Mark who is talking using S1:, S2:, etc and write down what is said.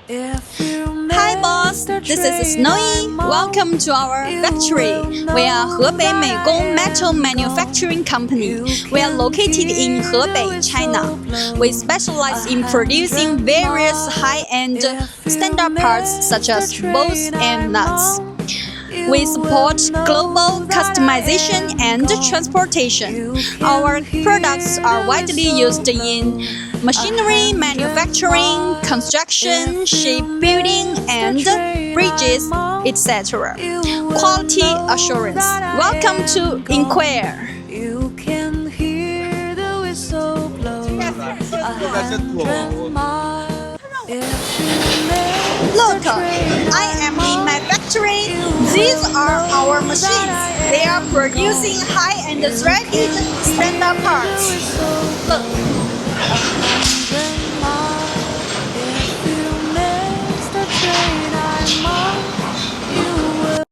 S1: Hi boss, this is Snowy. Welcome to our factory. We are Hebei Meigong Metal Manufacturing Company. We are located in Hebei, China. We specialize in producing various high-end standard parts such as bolts and nuts. We support global customization and transportation. Our products are widely used in machinery, manufacturing, construction, shipbuilding, and bridges, etc. Quality assurance. Welcome to Inquire.
S2: You can hear the whistle blow.
S1: Look, I am in my factory. These are our machines. They are producing high and threaded standard parts. Look.